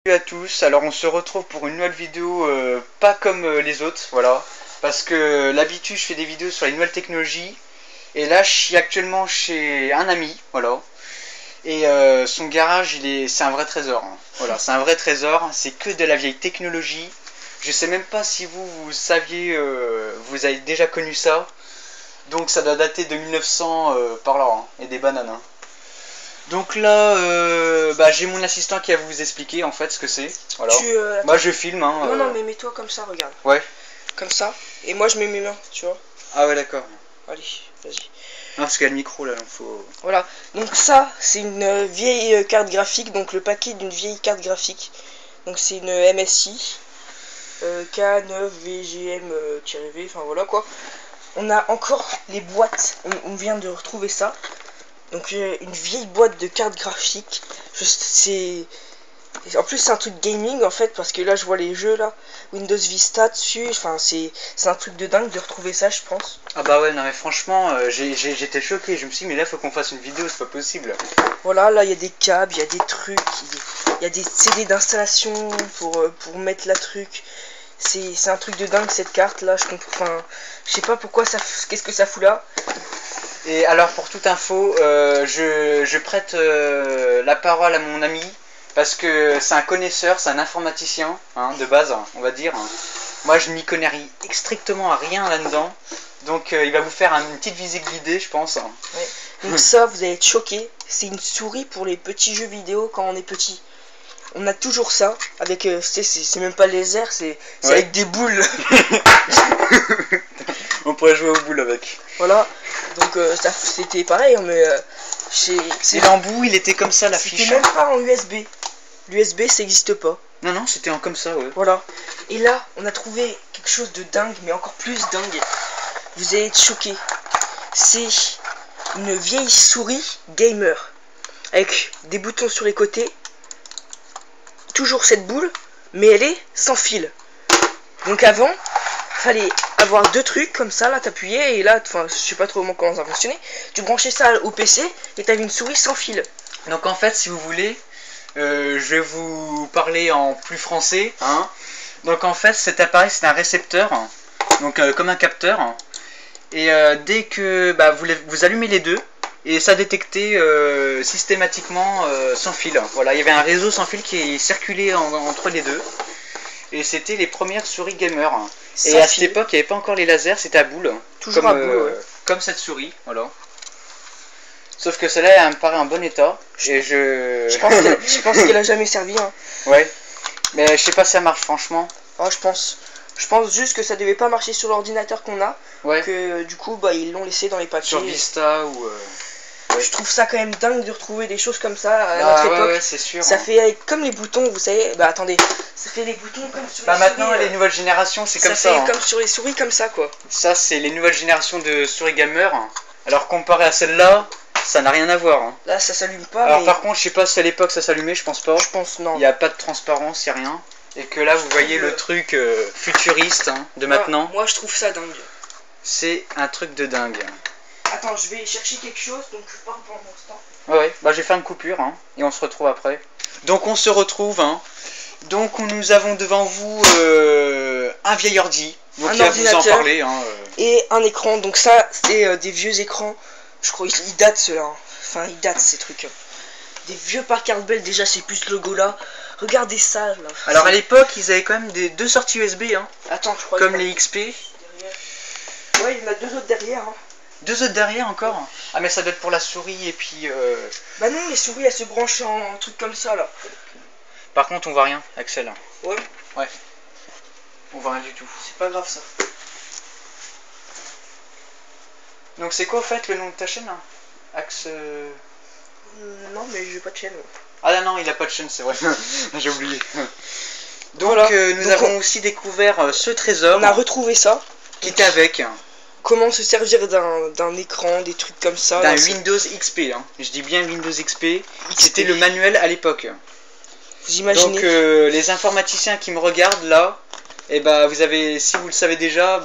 Salut à tous, alors on se retrouve pour une nouvelle vidéo pas comme les autres, voilà, parce que l'habitude je fais des vidéos sur les nouvelles technologies, et là je suis actuellement chez un ami, voilà, et son garage c'est un vrai trésor, hein. Voilà, c'est un vrai trésor, c'est que de la vieille technologie, je sais même pas si vous saviez, vous avez déjà connu ça, donc ça doit dater de 1900 par là, hein, et des bananes, hein. Donc là, j'ai mon assistant qui va vous expliquer en fait ce que c'est. Voilà. Moi je filme. Hein, non, mais mets-toi comme ça, regarde. Ouais. Comme ça. Et moi je mets mes mains, tu vois. Ah ouais, d'accord. Allez, vas-y. Non, parce qu'il y a le micro là, donc faut. Voilà. Donc ça, c'est une vieille carte graphique. Donc le paquet d'une vieille carte graphique. Donc c'est une MSI K9VGM-V. Enfin voilà quoi. On a encore les boîtes. On vient de retrouver ça. Donc une vieille boîte de cartes graphiques. En plus c'est un truc gaming en fait, parce que là je vois les jeux là, Windows Vista dessus, enfin c'est un truc de dingue de retrouver ça, je pense. Ah bah ouais, non mais franchement j'étais choqué, je me suis dit mais là faut qu'on fasse une vidéo, c'est pas possible. Voilà, là il y a des câbles, il y a des trucs, il y a des CD d'installation pour mettre la truc. C'est un truc de dingue cette carte là, je sais pas pourquoi ça, qu'est-ce que ça fout là. Et alors pour toute info, je prête la parole à mon ami, parce que c'est un connaisseur, c'est un informaticien, hein, de base, on va dire. Moi je n'y connais strictement à rien là-dedans, donc il va vous faire une petite visite guidée je pense. Ouais. Donc ça vous allez être choqués, c'est une souris pour les petits jeux vidéo quand on est petit. On a toujours ça, avec, c'est même pas laser, c'est ouais, avec des boules. On pourrait jouer aux boules avec. Voilà, donc ça c'était pareil, mais et l'embout il était comme ça, la fiche. C'était même pas en USB. L'USB ça n'existe pas. Non, non, c'était en comme ça, ouais. Voilà. Et là, on a trouvé quelque chose de dingue, mais encore plus dingue. Vous allez être choqués. C'est une vieille souris gamer, avec des boutons sur les côtés. Toujours cette boule, mais elle est sans fil. Donc avant, fallait avoir deux trucs comme ça, là t'appuyais et là, enfin je sais pas trop comment ça fonctionnait, tu branchais ça au PC et t'avais une souris sans fil. Donc en fait, si vous voulez, je vais vous parler en plus français, hein. Donc en fait cet appareil c'est un récepteur, donc comme un capteur, et dès que vous allumez les deux, et ça détectait systématiquement sans fil. Voilà, il y avait un réseau sans fil qui circulait entre les deux. Et c'était les premières souris gamer. Et à cette époque, il n'y avait pas encore les lasers, c'était à boule. Toujours à boule, ouais. Comme cette souris, voilà. Sauf que celle-là, elle me paraît en bon état. Et je pense qu'elle a jamais servi. Hein. Ouais. Mais je sais pas si ça marche, franchement. Oh, je pense juste que ça devait pas marcher sur l'ordinateur qu'on a. Ouais. Que du coup, ils l'ont laissé dans les papiers. Sur Vista ou... Ouais. Je trouve ça quand même dingue de retrouver des choses comme ça à notre époque. Ouais, c'est sûr. Ça fait comme les boutons, vous savez. Bah attendez, ça fait les boutons comme sur les souris. Maintenant, les nouvelles générations, c'est comme ça. Ça fait comme sur les souris, comme ça, quoi. Ça, c'est les nouvelles générations de souris gamer. Alors, comparé à celle-là, ça n'a rien à voir. Hein. Là, ça s'allume pas. Alors, par contre, je sais pas si à l'époque ça s'allumait, je pense pas. Je pense non. Il n'y a pas de transparence, il n'y a rien. Et que là, vous voyez le truc futuriste de maintenant. Moi, je trouve ça dingue. C'est un truc de dingue. Attends, je vais chercher quelque chose, donc je pars pendant ce temps. Ouais, je vais faire une coupure, hein, et on se retrouve après. Donc on se retrouve, hein. Donc nous avons devant vous un vieil ordi. Donc il va vous en parler. Hein, et un écran, donc ça, c'est des vieux écrans. Je crois qu'ils datent ceux-là. Hein. Enfin, ils datent ces trucs. Des vieux Packard Bell, déjà c'est plus ce logo là. Regardez ça là. Alors à l'époque, ils avaient quand même deux sorties USB, hein. Attends, je crois comme les XP. Derrière. Ouais, il y en a deux autres derrière. Hein. Deux autres derrière encore. Ah mais ça doit être pour la souris et puis... Bah non, les souris elles se branchent en truc comme ça là. Par contre on voit rien, Axel. Ouais. Ouais. On voit rien du tout. C'est pas grave ça. Donc c'est quoi en fait le nom de ta chaîne, hein? Axe... Non mais j'ai pas de chaîne. Ah non, il a pas de chaîne, c'est vrai. J'ai oublié. Donc voilà. Nous avons aussi découvert ce trésor. On a retrouvé ça. Qui était avec... Comment se servir d'un écran, des trucs comme ça. D'un Windows XP, hein. Je dis bien Windows XP. C'était le manuel à l'époque. Vous imaginez. Donc les informaticiens qui me regardent là, et vous avez, si vous le savez déjà,